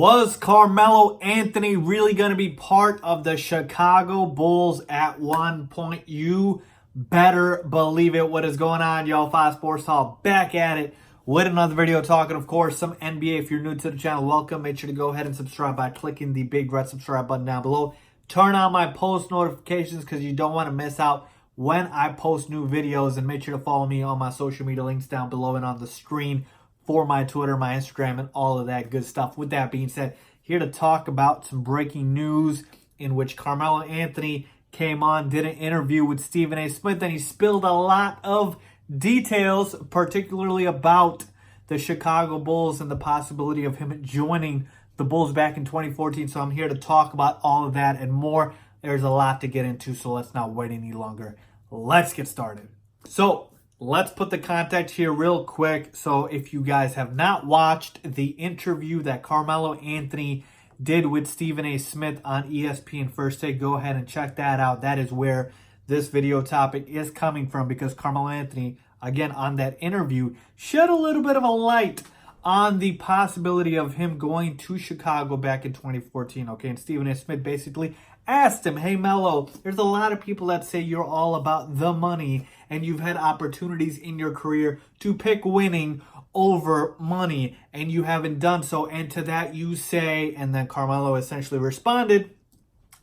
Was Carmelo Anthony really going to be part of the Chicago Bulls at one point? You better believe it. What is going on, y'all? 5 Sports Talk back at it with another video talking, of course, some NBA. If you're new to the channel, welcome. Make sure to go ahead and subscribe by clicking the big red subscribe button down below. Turn on my post notifications because you don't want to miss out when I post new videos. And make sure to follow me on my social media links down below and on the screen for my Twitter, my Instagram, and all of that good stuff. With that being said, here to talk about some breaking news in which Carmelo Anthony came on, did an interview with Stephen A. Smith, and he spilled a lot of details, particularly about the Chicago Bulls and the possibility of him joining the Bulls back in 2014. So I'm here to talk about all of that and more. There's a lot to get into, so let's not wait any longer. Let's get started. So let's put the context here real quick. So if you guys have not watched the interview that Carmelo Anthony did with Stephen A. Smith on ESPN First Take, go ahead and check that out. That is where this video topic is coming from, because Carmelo Anthony, again, on that interview, shed a little bit of a light on the possibility of him going to Chicago back in 2014. Okay, and Stephen A. Smith basically asked him, hey, Melo, there's a lot of people that say you're all about the money and you've had opportunities in your career to pick winning over money and you haven't done so. And to that you say, and then Carmelo essentially responded,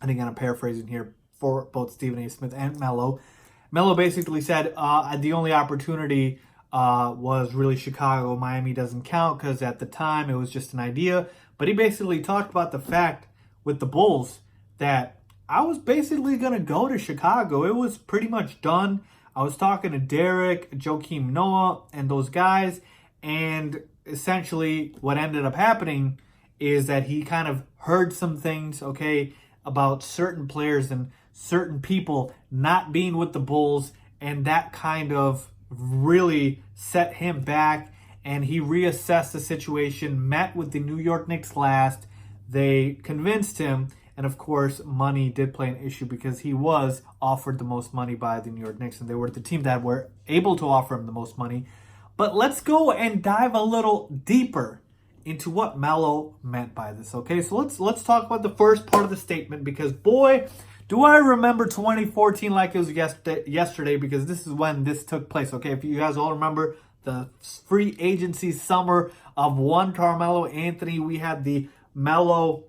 and again, I'm paraphrasing here for both Stephen A. Smith and Melo. Melo basically said, the only opportunity was really Chicago. Miami doesn't count because at the time it was just an idea. But he basically talked about the fact with the Bulls that I was basically going to go to Chicago. It was pretty much done. I was talking to Derek, Joakim Noah, and those guys. And essentially what ended up happening is that he kind of heard some things, okay, about certain players and certain people not being with the Bulls. And that kind of really set him back. And he reassessed the situation, met with the New York Knicks last. They convinced him. And of course, money did play an issue because he was offered the most money by the New York Knicks, and they were the team that were able to offer him the most money. But let's go and dive a little deeper into what Melo meant by this. Okay, so let's talk about the first part of the statement, because boy, do I remember 2014 like it was yesterday, because this is when this took place. Okay, if you guys all remember the free agency summer of one Carmelo Anthony, we had the Melo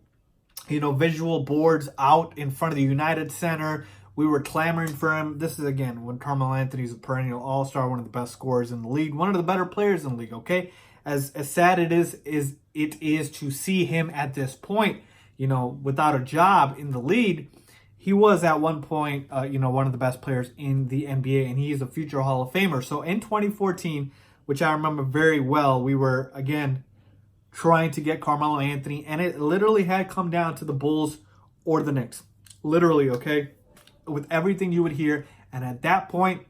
visual boards out in front of the United Center. We were clamoring for him. This is, again, when Carmelo Anthony's a perennial all-star, one of the best scorers in the league, one of the better players in the league, okay? As sad it is to see him at this point, without a job in the league. He was at one point, one of the best players in the NBA, and he is a future Hall of Famer. So in 2014, which I remember very well, we were, again, trying to get Carmelo Anthony, and it literally had come down to the Bulls or the Knicks. Literally, okay? With everything you would hear. And at that point,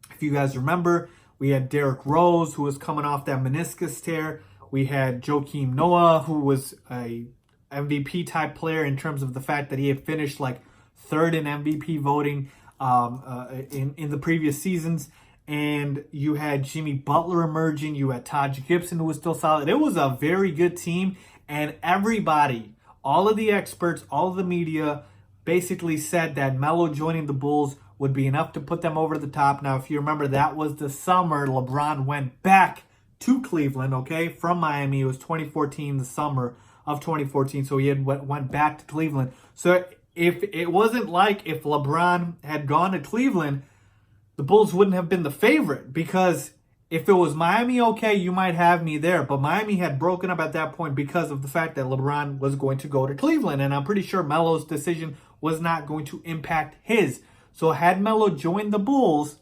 if you guys remember, we had Derrick Rose, who was coming off that meniscus tear. We had Joakim Noah, who was a MVP type player in terms of the fact that he had finished like third in MVP voting in the previous seasons. And you had Jimmy Butler emerging. You had Taj Gibson, who was still solid. It was a very good team. And everybody, all of the experts, all of the media, basically said that Melo joining the Bulls would be enough to put them over the top. Now, if you remember, that was the summer LeBron went back to Cleveland, okay, from Miami. It was 2014, the summer of 2014. So he had went back to Cleveland. So if it wasn't like if LeBron had gone to Cleveland, the Bulls wouldn't have been the favorite, because if it was Miami, okay, you might have me there. But Miami had broken up at that point because of the fact that LeBron was going to go to Cleveland. And I'm pretty sure Melo's decision was not going to impact his. So had Melo joined the Bulls,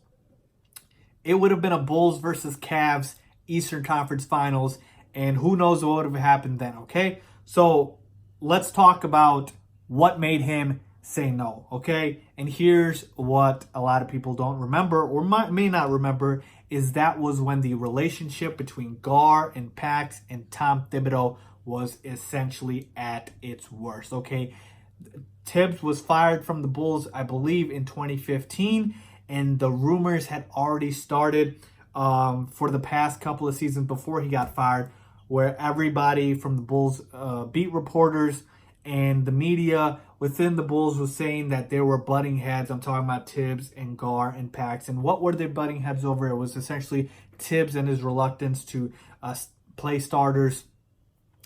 it would have been a Bulls versus Cavs Eastern Conference Finals. And who knows what would have happened then, okay? So let's talk about what made him say no, okay? And here's what a lot of people don't remember, or may not remember, is that was when the relationship between Gar and Pax and Tom Thibodeau was essentially at its worst, okay? Tibbs was fired from the Bulls, I believe, in 2015, and the rumors had already started for the past couple of seasons before he got fired, where everybody from the Bulls beat reporters and the media within the Bulls was saying that there were butting heads. I'm talking about Tibbs and Gar and Pax. And what were they butting heads over? It was essentially Tibbs and his reluctance to play starters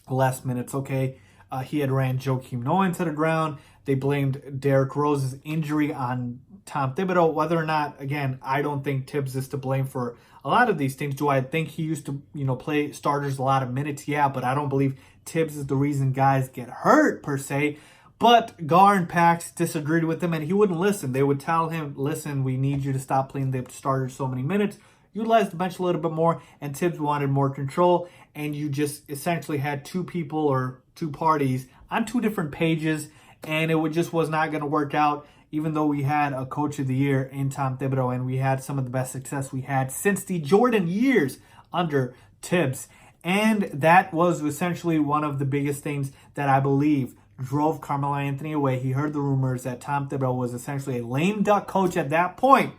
less minutes. Okay, he had ran Joakim Noah into the ground. They blamed Derrick Rose's injury on Tom Thibodeau. Whether or not, again, I don't think Tibbs is to blame for a lot of these things. Do I think he used to, play starters a lot of minutes? Yeah, but I don't believe Tibbs is the reason guys get hurt per se. But Gar and Pax disagreed with him, and he wouldn't listen. They would tell him, listen, we need you to stop playing the starters so many minutes. Utilize the bench a little bit more, and Tibbs wanted more control, and you just essentially had two people or two parties on two different pages, and it just was not going to work out, even though we had a coach of the year in Tom Thibodeau, and we had some of the best success we had since the Jordan years under Tibbs. And that was essentially one of the biggest things that I believe drove Carmelo Anthony away. He heard the rumors that Tom Thibodeau was essentially a lame duck coach at that point,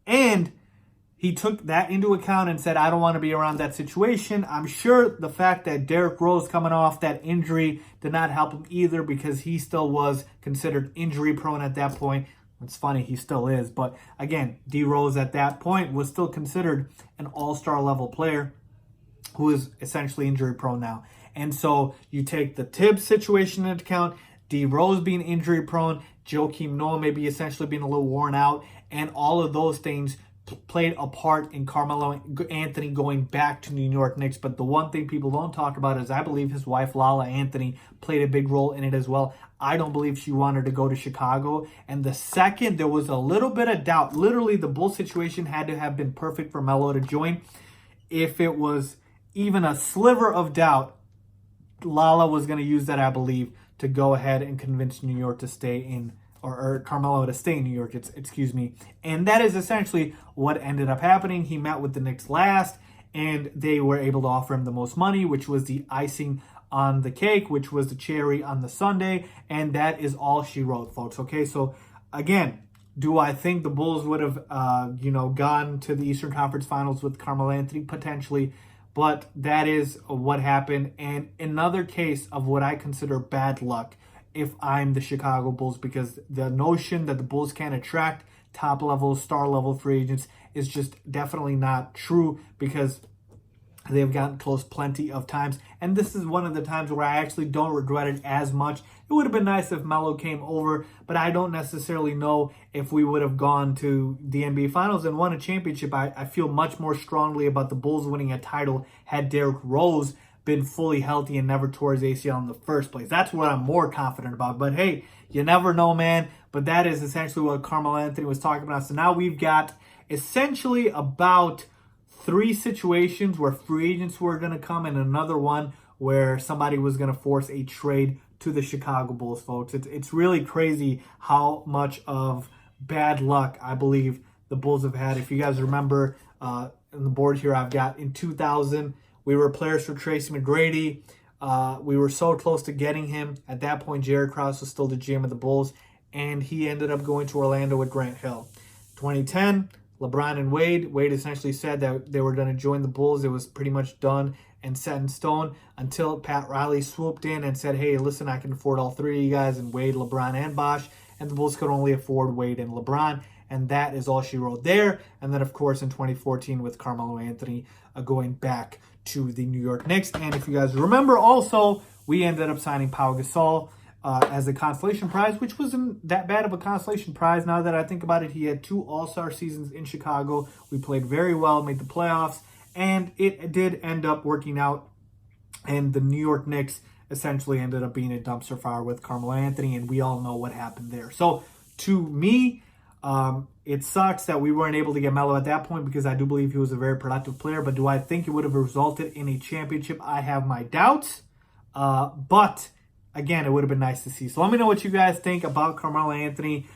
and he took that into account and said, I don't want to be around that situation. I'm sure the fact that Derrick Rose coming off that injury did not help him either, because he still was considered injury prone at that point. It's funny, he still is. But again, D Rose at that point was still considered an all-star level player who is essentially injury prone now. And so you take the Tibbs situation into account, D Rose being injury prone, Joakim Noah maybe essentially being a little worn out, and all of those things played a part in Carmelo Anthony going back to New York Knicks. But the one thing people don't talk about is I believe his wife, Lala Anthony, played a big role in it as well. I don't believe she wanted to go to Chicago. And the second there was a little bit of doubt, literally the Bull situation had to have been perfect for Melo to join. If it was even a sliver of doubt, Lala was going to use that, I believe, to go ahead and convince New York to stay in, or Carmelo to stay in New York, excuse me. And that is essentially what ended up happening. He met with the Knicks last, and they were able to offer him the most money, which was the icing on the cake, which was the cherry on the sundae. And that is all she wrote, folks. Okay, so again, do I think the Bulls would have, gone to the Eastern Conference Finals with Carmelo Anthony? Potentially. But that is what happened. And another case of what I consider bad luck if I'm the Chicago Bulls, because the notion that the Bulls can't attract top-level, star-level free agents is just definitely not true, because they've gotten close plenty of times. And this is one of the times where I actually don't regret it as much. It would have been nice if Melo came over, but I don't necessarily know if we would have gone to the NBA Finals and won a championship. I feel much more strongly about the Bulls winning a title had Derrick Rose been fully healthy and never tore his ACL in the first place. That's what I'm more confident about. But hey, you never know, man. But that is essentially what Carmelo Anthony was talking about. So now we've got essentially about 3 situations where free agents were going to come, and another one where somebody was going to force a trade to the Chicago Bulls, folks. It's really crazy how much of bad luck I believe the Bulls have had. If you guys remember, on the board here I've got in 2000, we were players for Tracy McGrady. We were so close to getting him. At that point, Jerry Krause was still the GM of the Bulls, and he ended up going to Orlando with Grant Hill. 2010, LeBron and Wade. Wade essentially said that they were going to join the Bulls. It was pretty much done and set in stone until Pat Riley swooped in and said, hey, listen, I can afford all 3 of you guys, and Wade, LeBron, and Bosh. And the Bulls could only afford Wade and LeBron. And that is all she wrote there. And then, of course, in 2014 with Carmelo Anthony going back to the New York Knicks. And if you guys remember also, we ended up signing Pau Gasol as a consolation prize, which wasn't that bad of a consolation prize. Now that I think about it, he had 2 All-Star seasons in Chicago. We played very well, made the playoffs, and it did end up working out. And the New York Knicks essentially ended up being a dumpster fire with Carmelo Anthony, and we all know what happened there. So to me, it sucks that we weren't able to get Melo at that point, because I do believe he was a very productive player. But do I think it would have resulted in a championship? I have my doubts. But again, it would have been nice to see. So let me know what you guys think about Carmelo Anthony,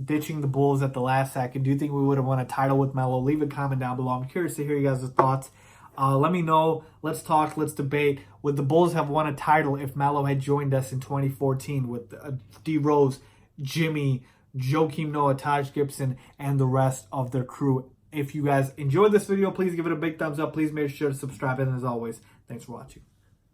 ditching the Bulls at the last second. Do you think we would have won a title with Melo? Leave a comment down below. I'm curious to hear you guys' thoughts. Let me know. Let's talk. Let's debate. Would the Bulls have won a title if Melo had joined us in 2014 with D Rose, Jimmy, Joakim Noah, Taj Gibson, and the rest of their crew If you guys enjoyed this video, please give it a big thumbs up. Please make sure to subscribe. And as always, thanks for watching.